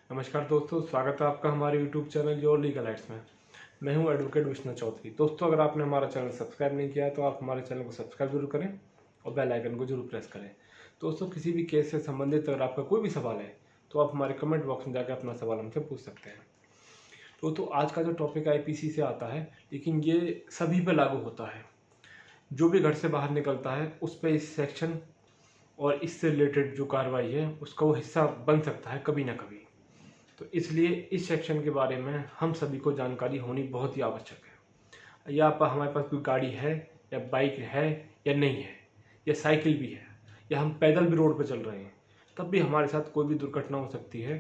नमस्कार दोस्तों, स्वागत है आपका हमारे YouTube channel your legal rights में। मैं हूं एडवोकेट विष्णु चौधरी। दोस्तों, अगर आपने हमारा चैनल सब्सक्राइब नहीं किया है तो आप हमारे चैनल को सब्सक्राइब जरूर करें और बेल आइकन को जरूर प्रेस करें। दोस्तों, किसी भी केस से संबंधित अगर आपका कोई भी सवाल है तो आप हमारे कमेंट बॉक्स में जाकर अपना सवाल हमसे पूछ सकते हैं। दोस्तों, आज का जो टॉपिक IPC से आता है, लेकिन ये सभी पर लागू होता है। जो भी घर से बाहर निकलता है उस पर इस सेक्शन और इससे रिलेटेड जो कार्रवाई है उसका वो हिस्सा बन सकता है कभी ना कभी। तो इसलिए इस सेक्शन के बारे में हम सभी को जानकारी होनी बहुत ही आवश्यक है। या हमारे पास कोई गाड़ी है या बाइक है या नहीं है या साइकिल भी है या हम पैदल भी रोड पर चल रहे हैं, तब भी हमारे साथ कोई भी दुर्घटना हो सकती है।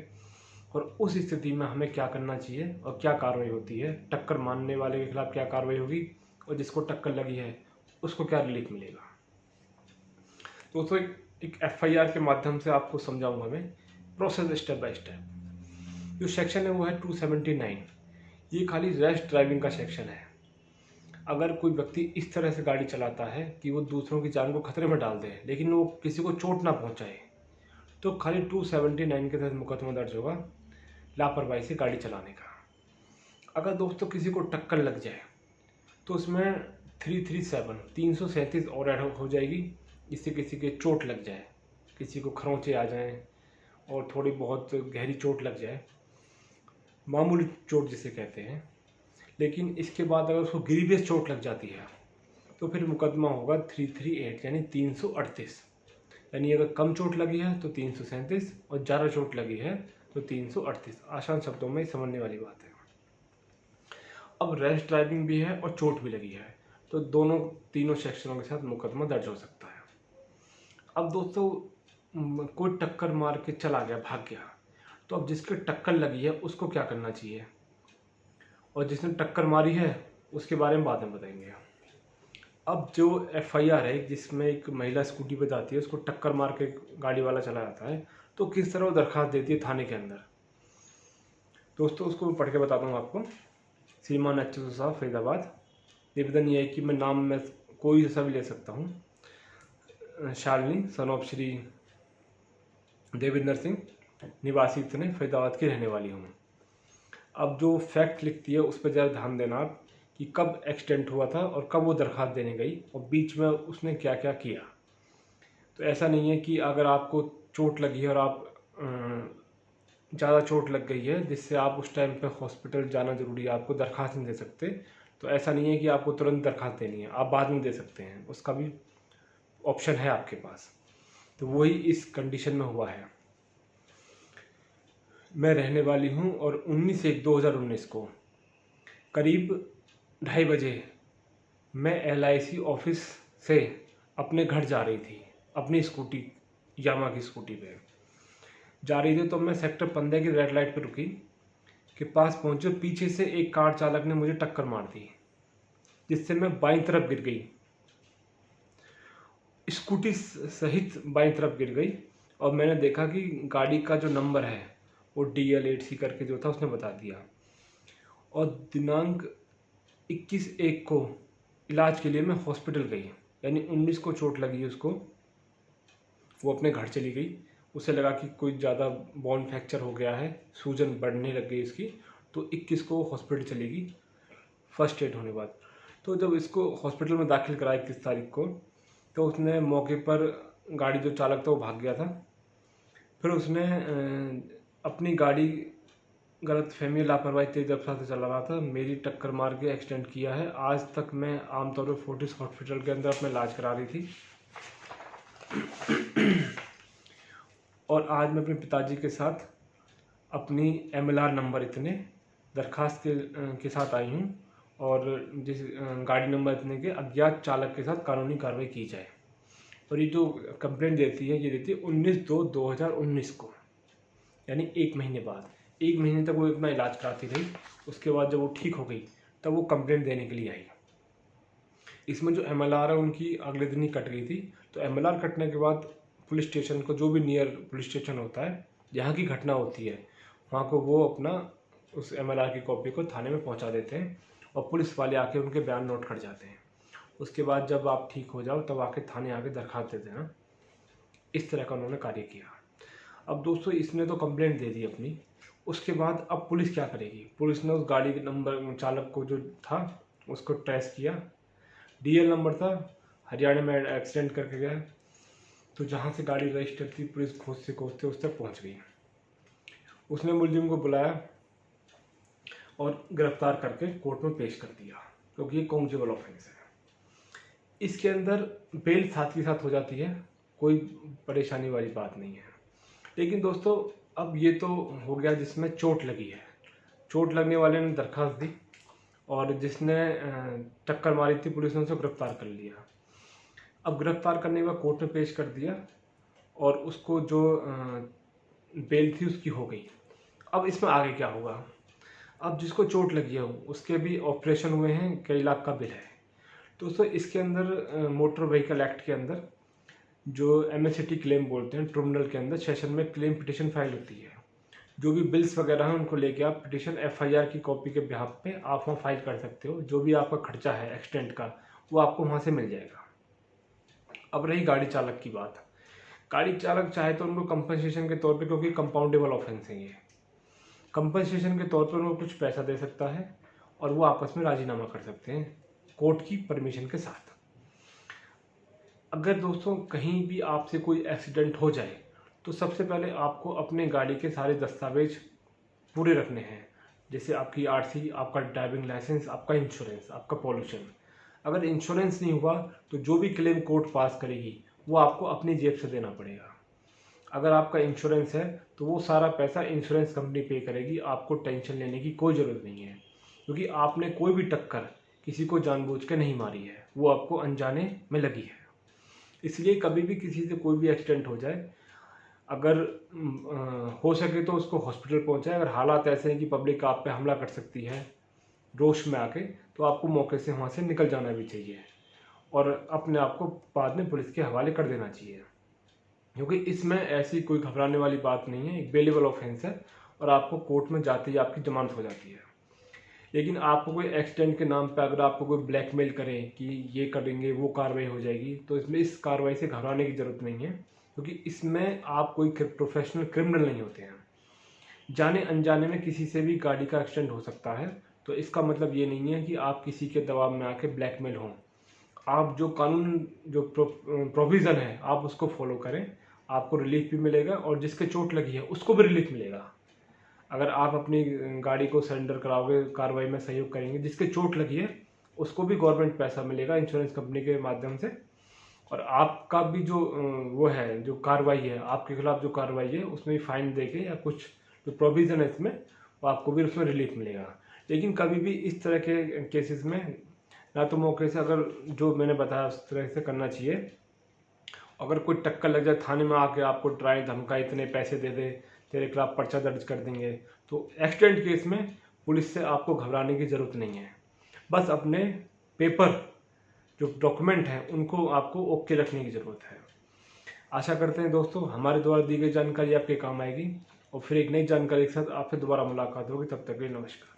और उस स्थिति में हमें क्या करना चाहिए और क्या कार्रवाई होती है, टक्कर मारने वाले के खिलाफ क्या कार्रवाई होगी और जिसको टक्कर लगी है उसको क्या रिलीफ मिलेगा। दोस्तों, एक FIR के माध्यम से आपको समझाऊंगा मैं प्रोसेस स्टेप बाय स्टेप। जो सेक्शन है वो है 279। ये खाली रैश ड्राइविंग का सेक्शन है। अगर कोई व्यक्ति इस तरह से गाड़ी चलाता है कि वो दूसरों की जान को खतरे में डाल दे लेकिन वो किसी को चोट ना पहुंचाए, तो खाली 279 के तहत मुकदमा दर्ज होगा लापरवाही से गाड़ी चलाने का। अगर दोस्तों किसी को टक्कर लग जाए तो उसमें 337 और ऐड हो जाएगी, जिससे किसी के चोट लग जाए, किसी को खरोंचे आ जाएं और थोड़ी बहुत गहरी चोट लग जाए, मामूली चोट जिसे कहते हैं। लेकिन इसके बाद अगर उसको ग्रीवियस चोट लग जाती है तो फिर मुकदमा होगा 338 यानी 338। यानी अगर कम चोट लगी है तो 337 और ज़्यादा चोट लगी है तो 338। आसान शब्दों में समझने वाली बात है। अब रैश ड्राइविंग भी है और चोट भी लगी है, तो तीनों सेक्शनों के साथ मुकदमा दर्ज हो सकता है। अब दोस्तों, कोई टक्कर मार के चला गया, भाग गया, तो अब जिसके टक्कर लगी है उसको क्या करना चाहिए और जिसने टक्कर मारी है उसके बारे में बाद में बताएंगे। अब जो FIR है जिसमें एक महिला स्कूटी पे जाती है, उसको टक्कर मार के गाड़ी वाला चला जाता है, तो किस तरह वो दरखास्त देती है थाने के अंदर। दोस्तों, उसको पढ़ के बताता हूँ आपको। श्रीमान HSO साहब, फरीदाबाद। निवेदन ये है कि मैं नाम में कोई सा भी ले सकता हूँ। शालिनी सन ऑफ श्री देवेंद्र सिंह, निवासी इतने, फरीदाबाद की रहने वाली हूँ। अब जो फैक्ट लिखती है उस पर ज़रा ध्यान देना आप कि कब एक्सीडेंट हुआ था और कब वो दरखास्त देने गई और बीच में उसने क्या क्या किया। तो ऐसा नहीं है कि अगर आपको चोट लगी है और आप ज़्यादा चोट लग गई है जिससे आप उस टाइम पे हॉस्पिटल जाना ज़रूरी है, आपको दरखास्त नहीं दे सकते। तो ऐसा नहीं है कि आपको तुरंत दरखास्त देनी है, आप बाद में दे सकते हैं, उसका भी ऑप्शन है आपके पास। तो वही इस कंडीशन में हुआ है। मैं रहने वाली हूँ और 19/1/2019 को करीब 2:30 बजे मैं LIC ऑफिस से अपने घर जा रही थी, अपनी स्कूटी, यामा की स्कूटी पे जा रही थी। तो मैं सेक्टर 15 की रेड लाइट पे रुकी के पास पहुंचे, पीछे से एक कार चालक ने मुझे टक्कर मार दी जिससे मैं बाईं तरफ गिर गई, स्कूटी सहित बाईं तरफ गिर गई। और मैंने देखा कि गाड़ी का जो नंबर है वो DL8C करके जो था उसने बता दिया। और दिनांक 21/1 को इलाज के लिए मैं हॉस्पिटल गई, यानी 19 को चोट लगी उसको, वो अपने घर चली गई। उसे लगा कि कोई ज़्यादा बोन फ्रैक्चर हो गया है, सूजन बढ़ने लग गई इसकी, तो 21 को हॉस्पिटल चली गई फर्स्ट एड होने बाद। तो जब इसको हॉस्पिटल में दाखिल कराया 21 तारीख को, तो उसने मौके पर, गाड़ी जो चालक था वो भाग गया था। फिर उसने अपनी गाड़ी गलत फहमी, लापरवाही, तेज रफ्तार से चला रहा था, मेरी टक्कर मार के एक्सीडेंट किया है। आज तक मैं आमतौर पर फोर्टिस हॉस्पिटल के अंदर अपना इलाज करा रही थी और आज मैं अपने पिताजी के साथ अपनी MLR नंबर इतने दरखास्त के साथ आई हूँ और जिस गाड़ी नंबर इतने के अज्ञात चालक के साथ कानूनी कार्रवाई की जाए। और ये जो कंप्लेंट देती है ये देती है 19/2/2019 को, यानी 1 महीने बाद। 1 महीने तक वो अपना इलाज कराती रही, उसके बाद जब वो ठीक हो गई तब वो कंप्लेंट देने के लिए आई। इसमें जो MLR है उनकी अगले दिन ही कट गई थी। तो MLR कटने के बाद पुलिस स्टेशन को, जो भी नियर पुलिस स्टेशन होता है जहाँ की घटना होती है, वहाँ को वो अपना उस MLR की कॉपी को थाने में पहुँचा देते हैं और पुलिस वाले आके उनके बयान नोट कर जाते हैं। उसके बाद जब आप ठीक हो जाओ तब आके थाने आके दरखास्त दे देना। इस तरह का उन्होंने कार्य किया। अब दोस्तों, इसने तो कंप्लेंट दे दी अपनी, उसके बाद अब पुलिस क्या करेगी? पुलिस ने उस गाड़ी के नंबर चालक को जो था उसको ट्रेस किया, DL नंबर था, हरियाणा में एक्सीडेंट करके गया। तो जहाँ से गाड़ी रजिस्टर थी पुलिस खोजते खोजते उस तक पहुँच गई। उसने मुलजिम को बुलाया और गिरफ्तार करके कोर्ट में पेश कर दिया, क्योंकि ये कॉग्निजेबल ऑफेंस है। इसके अंदर बेल साथ ही साथ हो जाती है, कोई परेशानी वाली बात नहीं है। लेकिन दोस्तों अब ये तो हो गया जिसमें चोट लगी है, चोट लगने वाले ने दरखास्त दी और जिसने टक्कर मारी थी पुलिस ने उसको गिरफ्तार कर लिया। अब गिरफ्तार करने के बाद कोर्ट में पेश कर दिया और उसको जो बेल थी उसकी हो गई। अब इसमें आगे क्या होगा? अब जिसको चोट लगी है उसके भी ऑपरेशन हुए हैं, कई लाख का बिल है। दोस्तों इसके अंदर मोटर व्हीकल एक्ट के अंदर जो MST क्लेम बोलते हैं, ट्रिब्यूनल के अंदर सेशन में क्लेम पिटिशन फाइल होती है। जो भी बिल्स वगैरह हैं उनको लेके आप पिटिशन FIR की कॉपी के बिहाफ पे आप वहाँ फाइल कर सकते हो। जो भी आपका खर्चा है एक्सीडेंट का वो आपको वहाँ से मिल जाएगा। अब रही गाड़ी चालक की बात। गाड़ी चालक चाहे तो उनको कंपनसेशन के तौर पे, क्योंकि कंपाउंडेबल ऑफेंस है ये, कंपनसेशन के तौर पर उनको कुछ पैसा दे सकता है और वो आपस में राजीनामा कर सकते हैं कोर्ट की परमिशन के साथ। अगर दोस्तों कहीं भी आपसे कोई एक्सीडेंट हो जाए तो सबसे पहले आपको अपने गाड़ी के सारे दस्तावेज पूरे रखने हैं, जैसे आपकी RC, आपका ड्राइविंग लाइसेंस, आपका इंश्योरेंस, आपका पॉल्यूशन। अगर इंश्योरेंस नहीं हुआ तो जो भी क्लेम कोर्ट पास करेगी वो आपको अपनी जेब से देना पड़ेगा। अगर आपका इंश्योरेंस है तो वो सारा पैसा इंश्योरेंस कंपनी पे करेगी, आपको टेंशन लेने की कोई ज़रूरत नहीं है, क्योंकि आपने कोई भी टक्कर किसी को जानबूझ के नहीं मारी है, वो आपको अनजाने में लगी है। इसलिए कभी भी किसी से कोई भी एक्सीडेंट हो जाए, अगर हो सके तो उसको हॉस्पिटल पहुंचाए। अगर हालात ऐसे हैं कि पब्लिक आप पे हमला कर सकती है रोष में आके, तो आपको मौके से वहाँ से निकल जाना भी चाहिए और अपने आप को बाद में पुलिस के हवाले कर देना चाहिए, क्योंकि इसमें ऐसी कोई घबराने वाली बात नहीं है। एक बेलेबल ऑफेंस है और आपको कोर्ट में जाते ही आपकी जमानत हो जाती है। लेकिन आपको कोई एक्सीडेंट के नाम पे अगर आपको कोई ब्लैकमेल करे कि ये करेंगे वो कार्रवाई हो जाएगी, तो इसमें इस कार्रवाई से घबराने की ज़रूरत नहीं है, क्योंकि इसमें आप कोई प्रोफेशनल क्रिमिनल नहीं होते हैं। जाने अनजाने में किसी से भी गाड़ी का एक्सीडेंट हो सकता है, तो इसका मतलब ये नहीं है कि आप किसी के दबाव में आके ब्लैकमेल हों। आप जो कानून जो प्रोविज़न है आप उसको फॉलो करें, आपको रिलीफ भी मिलेगा और जिसके चोट लगी है उसको भी रिलीफ मिलेगा। अगर आप अपनी गाड़ी को सरेंडर कराओगे, कार्रवाई में सहयोग करेंगे, जिसके चोट लगी है उसको भी गवर्नमेंट पैसा मिलेगा इंश्योरेंस कंपनी के माध्यम से, और आपका भी जो वो है जो कार्रवाई है आपके खिलाफ जो कार्रवाई है उसमें भी फाइन देके या कुछ जो प्रोविज़न है इसमें वो आपको भी उसमें रिलीफ मिलेगा। लेकिन कभी भी इस तरह के केसेस में ना तो मौके से, अगर जो मैंने बताया उस तरह से करना चाहिए। अगर कोई टक्कर लग जाए, थाने में आके आपको डराए धमकाए, इतने पैसे दे दे, तेरे खिलाफ पर्चा दर्ज कर देंगे, तो एक्सीडेंट केस में पुलिस से आपको घबराने की ज़रूरत नहीं है। बस अपने पेपर जो डॉक्यूमेंट हैं उनको आपको ओके रखने की ज़रूरत है। आशा करते हैं दोस्तों हमारे द्वारा दी गई जानकारी आपके काम आएगी और फिर एक नई जानकारी के साथ आपसे दोबारा मुलाकात होगी। तब तक के लिए नमस्कार।